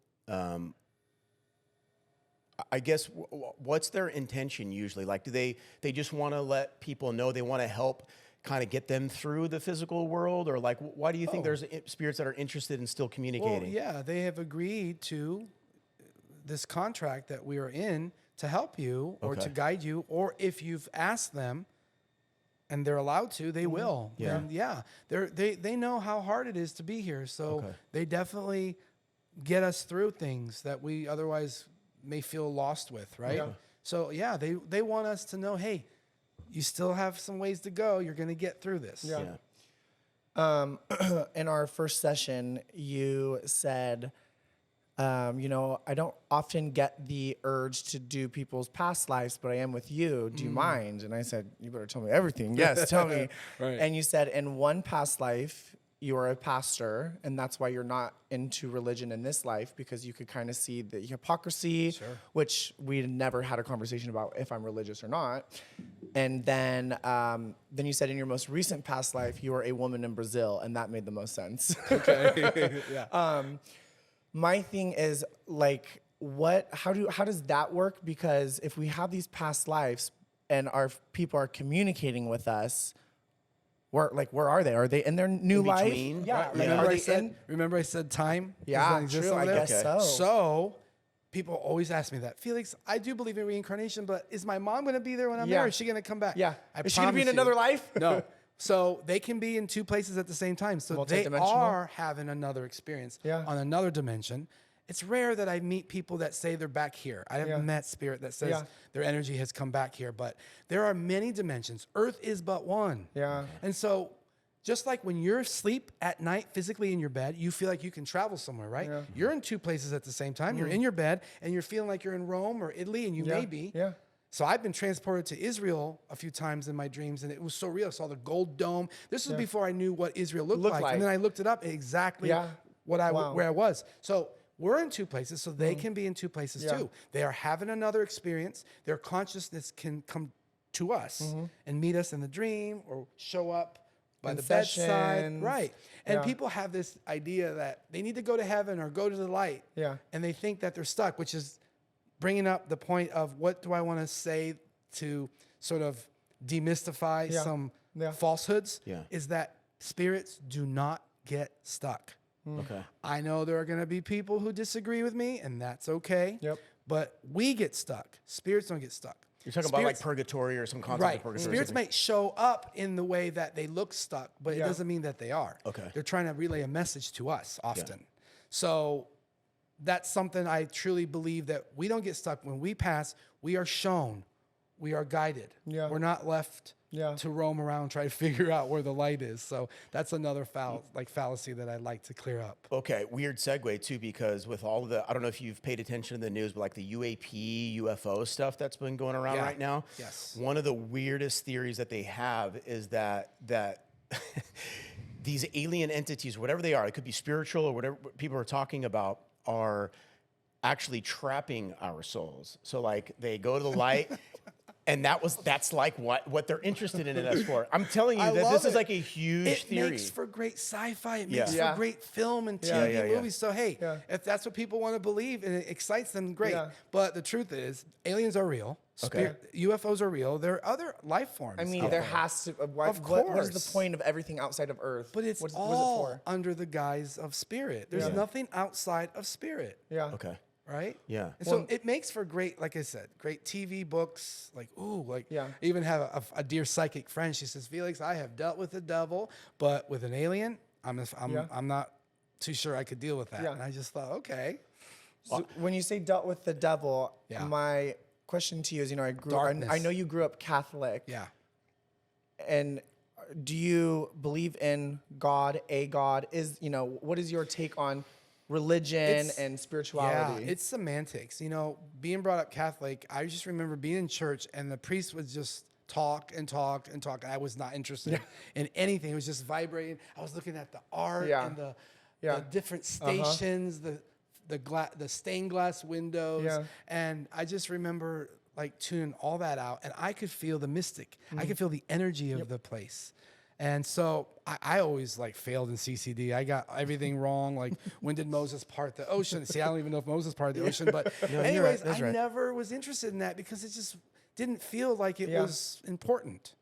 I guess what's their intention usually? Like, do they just want to let people know, they want to help kind of get them through the physical world? Or like, why do you think there's spirits that are interested in still communicating? Well, yeah, they have agreed to this contract that we are in to help you or to guide you, or if you've asked them and they're allowed to, they will. Yeah. And they know how hard it is to be here. So they definitely get us through things that we otherwise may feel lost with, right? Yeah. So yeah, they want us to know, hey, you still have some ways to go. You're going to get through this. Yeah. In our first session, you said, I don't often get the urge to do people's past lives, but I am with you. Do you mind? And I said, you better tell me everything. Yes, tell me. Right. And you said, in one past life, you are a pastor, and that's why you're not into religion in this life, because you could kind of see the hypocrisy, which we never had a conversation about if I'm religious or not. And then you said in your most recent past life, you were a woman in Brazil, and that made the most sense. Okay. Yeah. My thing is, like, how does that work? Because if we have these past lives and our people are communicating with us, where are they? Are they in their new life? between? Yeah. Right. Remember I said time? Yeah, Does that exist true. over I there? guess so. So people always ask me that. Felix, I do believe in reincarnation, but is my mom going to be there when I'm there? Or is she going to come back? Yeah. Is she going to be in promise you. another life? No. So they can be in two places at the same time. So they Multidimensional? are having another experience on another dimension. It's rare that I meet people that say they're back here. I haven't met spirit that says their energy has come back here, but there are many dimensions. Earth is but one. Yeah. And so just like when you're asleep at night physically in your bed, you feel like you can travel somewhere, right? Yeah. You're in two places at the same time. You're in your bed and you're feeling like you're in Rome or Italy, and you may be. Yeah. So I've been transported to Israel a few times in my dreams, and it was so real. I saw the gold dome. This was before I knew what Israel looked like. And then I looked it up exactly where I was. So we're in two places, so they can be in two places too. They are having another experience. Their consciousness can come to us and meet us in the dream or show up by the bedside. Right. And people have this idea that they need to go to heaven or go to the light. Yeah. And they think that they're stuck, which is bringing up the point of what do I want to say to sort of demystify some falsehoods, is that spirits do not get stuck. Okay. I know there are going to be people who disagree with me, and that's okay. Yep. But we get stuck. Spirits don't get stuck. You're talking about like purgatory or some concept of purgatory. Spirits may show up in the way that they look stuck, but it doesn't mean that they are. Okay. They're trying to relay a message to us often. So that's something I truly believe, that we don't get stuck. When we pass, we are shown, we are guided. Yeah. We're not left to roam around, try to figure out where the light is. So that's another fallacy that I'd like to clear up. Okay, weird segue too, because with all of the, I don't know if you've paid attention to the news, but like the UAP, UFO stuff that's been going around right now. Yes. One of the weirdest theories that they have is that these alien entities, whatever they are, it could be spiritual or whatever people are talking about, are actually trapping our souls. So like they go to the light And that's like what they're interested in us for. I'm telling you I that love this is it. like a huge It theory. makes for great sci-fi. It makes Yeah. for great film and Yeah. TV movies. So hey, Yeah. if that's what people want to believe and it excites them, great. Yeah. But the truth is, aliens are real. UFOs are real. There are other life forms. I mean, out there has to. What is course. the point of everything outside of Earth? But it's what is all it for? under the guise of spirit. There's Yeah. nothing outside of spirit. Yeah. Okay. Right? Yeah. And so it makes for great, like I said, great TV books. Like, ooh, like Yeah. I even have a dear psychic friend. She says, Felix, I have dealt with the devil, but with an alien, I'm not too sure I could deal with that. Yeah. And I just thought, okay. So when you say dealt with the devil, Yeah. my question to you is, I Darkness. know you grew up Catholic. Yeah. And do you believe in God, a God? What is your take on religion and spirituality? Yeah, it's semantics. Being brought up Catholic, I just remember being in church and the priest would just talk and talk and talk. And I was not interested in anything. It was just vibrating. I was looking at the art and the different stations, the stained glass windows. Yeah. And I just remember like tuning all that out. And I could feel the mystic. I could feel the energy of the place. And so I always like failed in CCD. I got everything wrong. Like, when did Moses part the ocean? See, I don't even know if Moses parted the ocean. But anyways, I never was interested in that because it just didn't feel like it was important.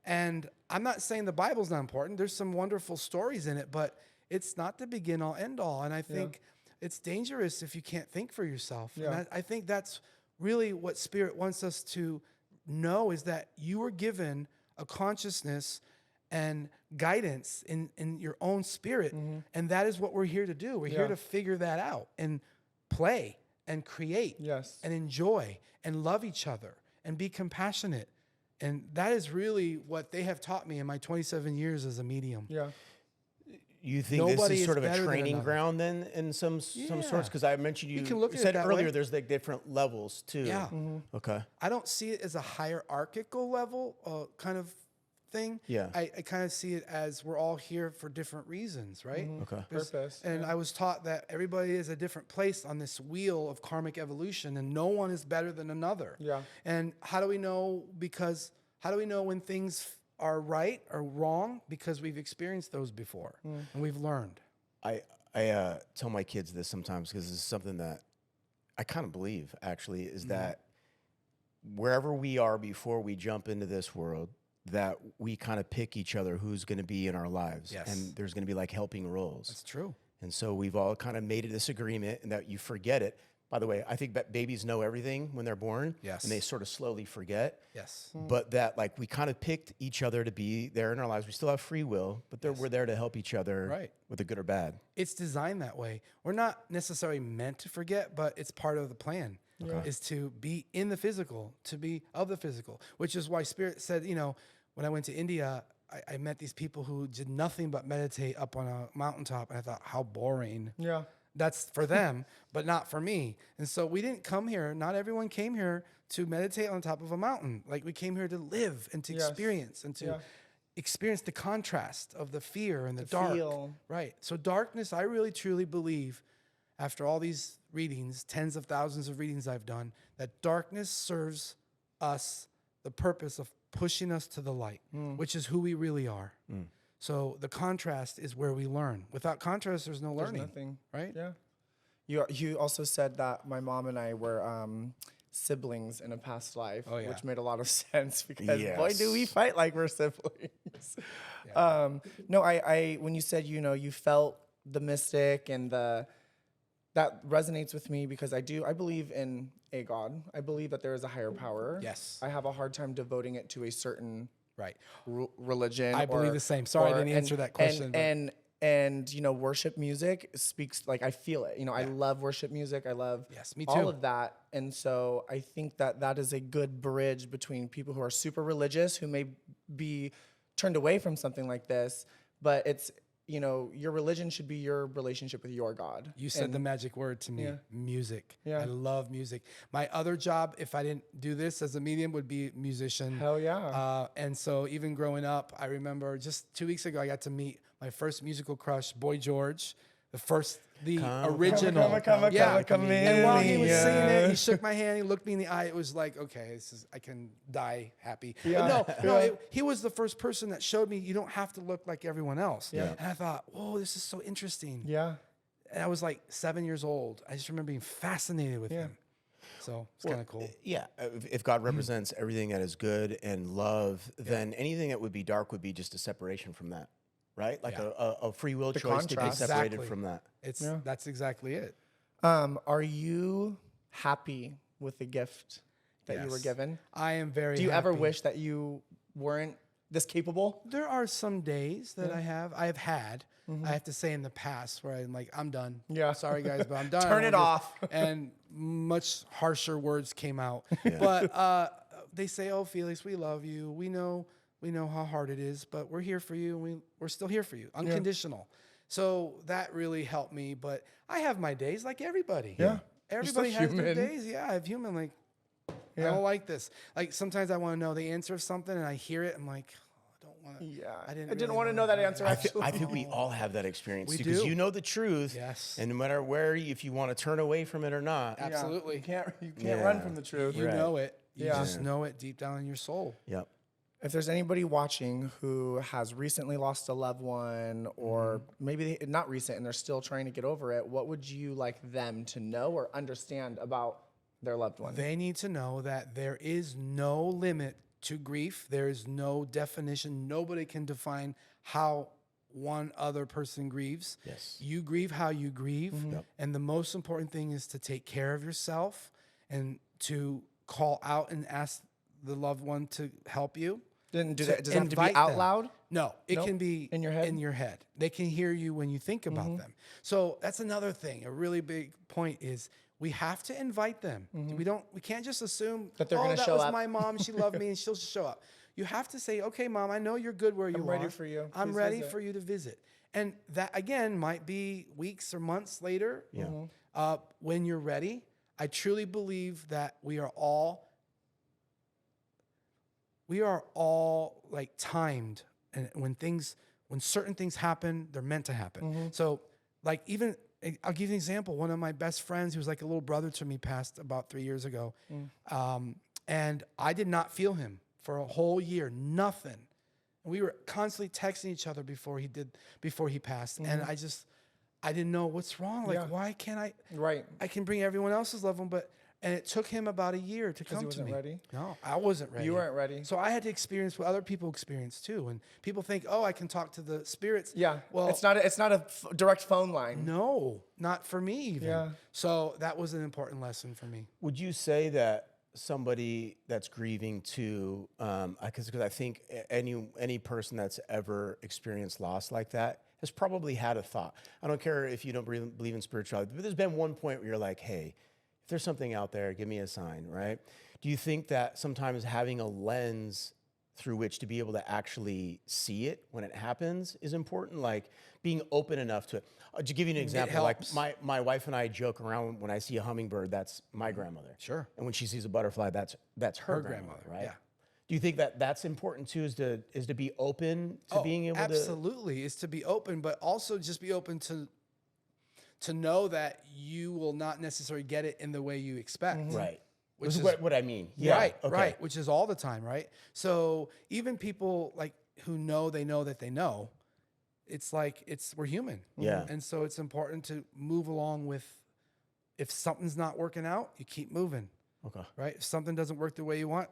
And I'm not saying the Bible's not important. There's some wonderful stories in it, but it's not the begin all end all. And I think it's dangerous if you can't think for yourself. Yeah. And I think that's really what Spirit wants us to know, is that you were given a consciousness and guidance in your own spirit. And that is what we're here to do. We're here to figure that out and play and create and enjoy and love each other and be compassionate. And that is really what they have taught me in my 27 years as a medium. Yeah. You think Nobody this is sort is of a better than training another. ground then in some sorts? Because I mentioned you can look at it said that earlier way. there's like different levels too. Yeah. Okay. I don't see it as a hierarchical level kind of thing. Yeah. I kind of see it as we're all here for different reasons, right? Okay. Purpose. And I was taught that everybody is a different place on this wheel of karmic evolution, and no one is better than another. Yeah. And how do we know? Because how do we know when things are right or wrong? Because we've experienced those before and we've learned. I tell my kids this sometimes because this is something that I kind of believe actually is that wherever we are before we jump into this world, that we kind of pick each other who's going to be in our lives. Yes. And there's going to be like helping roles. That's true. And so we've all kind of made a disagreement and that you forget it. By the way, I think that babies know everything when they're born. Yes. And they sort of slowly forget. Yes. But that like we kind of picked each other to be there in our lives. We still have free will, but we're there to help each other Right. with the good or bad. It's designed that way. We're not necessarily meant to forget, but it's part of the plan is to be in the physical, to be of the physical, which is why Spirit said, when I went to India, I met these people who did nothing but meditate up on a mountaintop. And I thought, how boring. Yeah. That's for them, but not for me. And so we didn't come here. Not everyone came here to meditate on top of a mountain. Like, we came here to live and to experience and to experience the contrast of the fear and the dark. Feel. Right. So darkness, I really truly believe, after all these readings, tens of thousands of readings I've done, that darkness serves us the purpose of pushing us to the light, which is who we really are. So the contrast is where we learn. Without contrast, there's no learning. Nothing. Right? Yeah. You also said that my mom and I were siblings in a past life, which made a lot of sense because boy, do we fight like we're siblings. No, I when you said, you felt the mystic and that resonates with me because I believe in a God. I believe that there is a higher power. Yes. I have a hard time devoting it to a certain Right. religion. I believe the same. Sorry, I didn't answer that question. And worship music speaks, like, I feel it. I love worship music. I love me all too. of that. And so I think that is a good bridge between people who are super religious, who may be turned away from something like this, but it's, your religion should be your relationship with your God. You said the magic word to me, music. Yeah. I love music. My other job, if I didn't do this as a medium, would be musician. Hell yeah. And so even growing up, I remember just 2 weeks ago, I got to meet my first musical crush, Boy George. the Come, original. come in. And while he was Yeah. singing it, he shook my hand, he looked me in the eye. It was like, okay, I can die happy. But no, he was the first person that showed me you don't have to look like everyone else. Yeah. And I thought, whoa, this is so interesting. Yeah. And I was like 7 years old. I just remember being fascinated with him. So it's kind of cool. Yeah, if God represents everything that is good and love, then anything that would be dark would be just a separation from that, right? Like a free will choice to be contrast. separated Exactly. from that. That's exactly it. Are you happy with the gift that you were Yes. given? I am very Do you ever happy. wish that you weren't this capable? There are some days that I have had, I have to say in the past where I'm like, I'm done. Yeah. Sorry guys, but I'm done. Turn I it don't off. And much harsher words came out. But they say, oh, Felix, we love you. We know how hard it is, but we're here for you. And we're still here for you. Unconditional. So that really helped me. But I have my days like everybody. Yeah. Everybody still has their human. days. Yeah, I have human. Like, I don't like this. Like sometimes I want to know the answer of something and I hear it. I'm like, I don't want to. Yeah. I didn't really wanna want to know that hear answer. I Actually. think we all have that experience We because do. you know the truth. Yes. And no matter where, if you want to turn away from it or not. Yeah. Absolutely. You can't Yeah. run from the truth. You Right. know it. You Yeah. just know it deep down in your soul. Yep. If there's anybody watching who has recently lost a loved one, or maybe not recent and they're still trying to get over it, what would you like them to know or understand about their loved one? They need to know that there is no limit to grief. There is no definition. Nobody can define how one other person grieves. Yes. You grieve how you grieve. Yep. And the most important thing is to take care of yourself and to call out and ask the loved one to help you. Didn't do to that. Does it have to be invite out them. loud? No, it Nope. can be In your head? In your head. They can hear you when you think about them. So that's another thing. A really big point is we have to invite them. We can't just assume That they're gonna that show was up." my mom. She loved me and she'll just show up. You have to say, okay, mom, I know you're good where you are. ready for you. I'm Please ready visit." for you to visit. And that again might be weeks or months later. Yeah. When you're ready, I truly believe that we are all like timed, and when certain things happen, they're meant to happen. So like even I'll give you an example. One of my best friends, who was like a little brother to me, passed about 3 years ago. And I did not feel him for a whole year, nothing. And we were constantly texting each other before he passed. And I didn't know what's wrong. Like, Yeah. why can't I? Right. I can bring everyone else's loved one, and it took him about a year to come he to wasn't me. ready? No, I wasn't ready. You weren't ready. So I had to experience what other people experience too. And people think, oh, I can talk to the spirits. Yeah. Well, it's not a direct phone line. no, not for me even. Yeah. So that was an important lesson for me. Would you say that somebody that's grieving too, because I think any person that's ever experienced loss like that has probably had a thought. I don't care if you don't believe in spirituality, but there's been one point where you're like, hey, if there's something out there, give me a sign, right? Do you think that sometimes having a lens through which to be able to actually see it when it happens is important? Like being open enough to it. To give you an example, like helps. my wife and I joke around when I see a hummingbird, that's my grandmother. Sure. And when she sees a butterfly, that's her grandmother, right? Yeah. Do you think that that's important too, is to be open to being able to? Absolutely, is to be open, but also just be open to know that you will not necessarily get it in the way you expect. Right. Which Which is is- what I mean. Right, Okay. right, which is all the time, right? So even people like who know that they know, it's like we're human. Yeah. And so it's important to move along with, if something's not working out, you keep moving, Okay. right? If something doesn't work the way you want,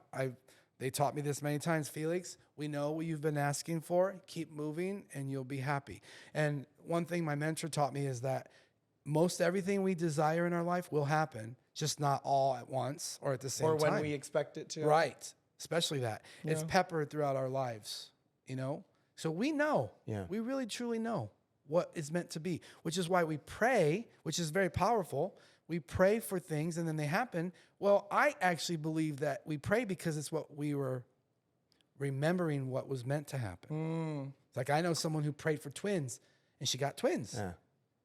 they taught me this many times, Felix, we know what you've been asking for, keep moving and you'll be happy. And one thing my mentor taught me is that most everything we desire in our life will happen, just not all at once or at the same Or time. when we expect it to. Right. Especially that. It's peppered throughout our lives, you know? So we know. Yeah. We really truly know what is meant to be, which is why we pray, which is very powerful. We pray for things and then they happen. Well, I actually believe that we pray because it's what we were remembering what was meant to happen. It's like I know someone who prayed for twins and she got twins. Yeah.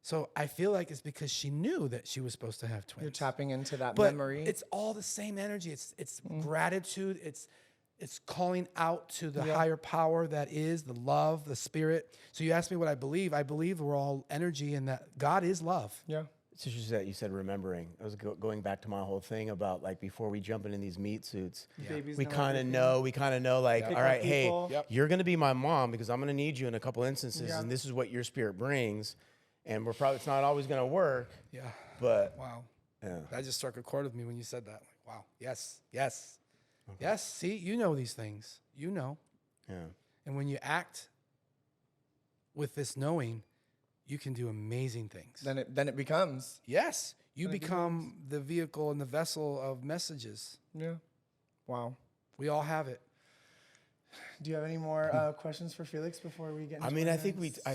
So I feel like it's because she knew that she was supposed to have twins. You're tapping into that But memory. it's all the same energy. It's gratitude. It's it's calling out to the higher power that is the love, the spirit. So you asked me what I believe. I believe we're all energy and that God is love. Yeah. It's interesting that you said remembering. I was going back to my whole thing about like before we jump into these meat suits, we kind of know like, all right, hey, you're going to be my mom because I'm going to need you in a couple instances, and this is what your spirit brings, and it's not always going to work. Yeah. But wow, that just struck a chord with me when you said that. Like, wow, yes. Yes, see, you know these things. You know. Yeah. And when you act with this knowing, you can do amazing things. Then it becomes. Yes. You become the vehicle and the vessel of messages. Yeah. Wow. We all have it. Do you have any more questions for Felix before we get into I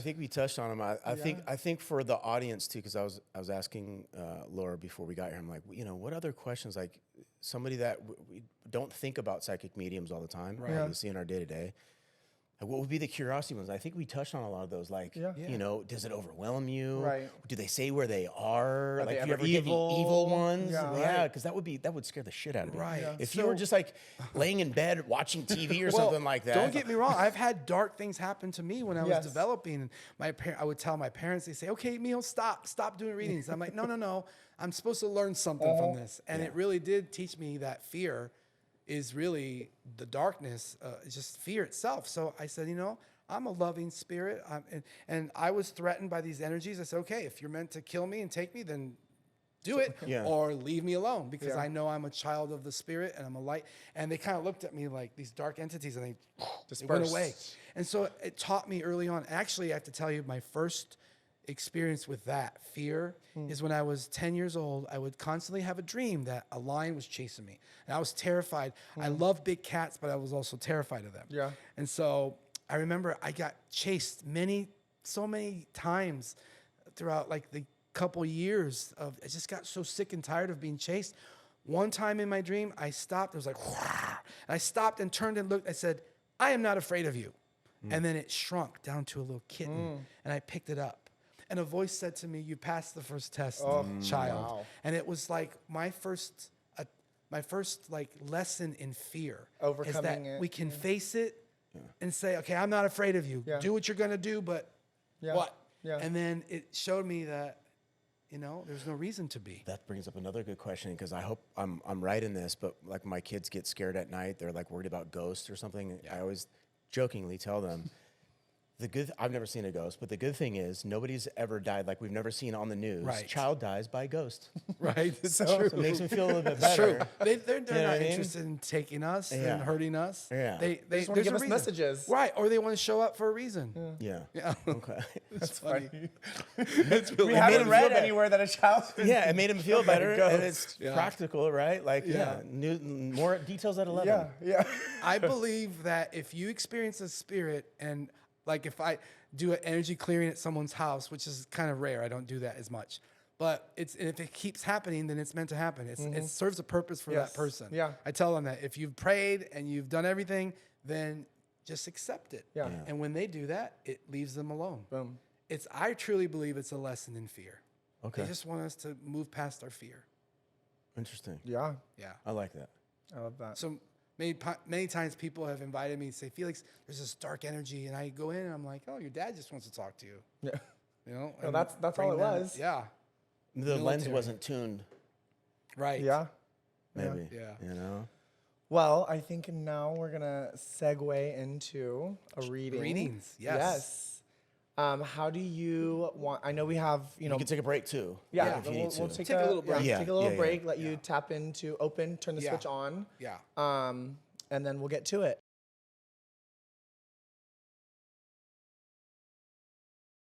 think we touched on them. I think for the audience too, because I was asking Laura before we got here. I'm like, what other questions? Like somebody that we don't think about psychic mediums all the time, right? Obviously in our day to day. What would be the curiosity ones? I think we touched on a lot of those. Like, does it overwhelm you? Right. Do they say where they are? Are like, they if you ever ever get the evil ones? Yeah, because that would scare the shit out of me. Right. Yeah. If you were just like laying in bed watching TV or something like that. Don't get me wrong. I've had dark things happen to me when I was developing. I would tell my parents, they say, okay, Emil, stop doing readings. I'm like, no. I'm supposed to learn something from this. And it really did teach me that fear is really the darkness, it's just fear itself. So I said, I'm a loving spirit. And I was threatened by these energies. I said, okay, if you're meant to kill me and take me, then do it or leave me alone because I know I'm a child of the spirit and I'm a light. And they kind of looked at me like these dark entities and they went away. And so it taught me early on. Actually, I have to tell you, my first experience with that fear is when I was 10 years old. I would constantly have a dream that a lion was chasing me. And I was terrified. I love big cats, but I was also terrified of them. Yeah. And so I remember I got chased so many times throughout like the couple years of, I just got so sick and tired of being chased. One time in my dream, I stopped. It was like, and I stopped and turned and looked. I said, I am not afraid of you. And then it shrunk down to a little kitten and I picked it up. And a voice said to me, you passed the first test, child. Wow. And it was like my first like lesson in fear. Overcoming is that it. we can face it and say, okay, I'm not afraid of you. Yeah. Do what you're going to do, but what? Yeah. And then it showed me that, there's no reason to be. That brings up another good question because I hope I'm right in this, but like my kids get scared at night. They're like worried about ghosts or something. I always jokingly tell them, I've never seen a ghost, but the good thing is nobody's ever died like we've never seen on the news. Right. Child dies by ghost. Right. It's true. So it makes me feel a little bit better. They're not interested in taking us and hurting us. Yeah. They just want to give us messages. Right. Or they want to show up for a reason. Yeah. Okay. That's funny. We haven't read anywhere that a child. It made him feel better, and it's practical, right? Like, more details at 11. Yeah. I believe that if you experience a spirit and like if I do an energy clearing at someone's house, which is kind of rare, I don't do that as much. But if it keeps happening, then it's meant to happen. It serves a purpose for that person. Yeah. I tell them that if you've prayed and you've done everything, then just accept it. Yeah. And when they do that, it leaves them alone. Boom. I truly believe it's a lesson in fear. Okay. They just want us to move past our fear. Interesting. Yeah. Yeah. I like that. I love that. So many times people have invited me to say, Felix, there's this dark energy. And I go in and I'm like, oh, your dad just wants to talk to you. Yeah. No, that's all it was. Yeah. The lens wasn't tuned. Right. Yeah. Maybe. Yeah. Well, I think now we're going to segue into a reading. Readings. Yes. How do you want? I know we have, You can take a break too. Yeah, if you need to. we'll take a little break. Yeah. Take a little Yeah. break. Let you tap into turn the switch on. Yeah. And then we'll get to it.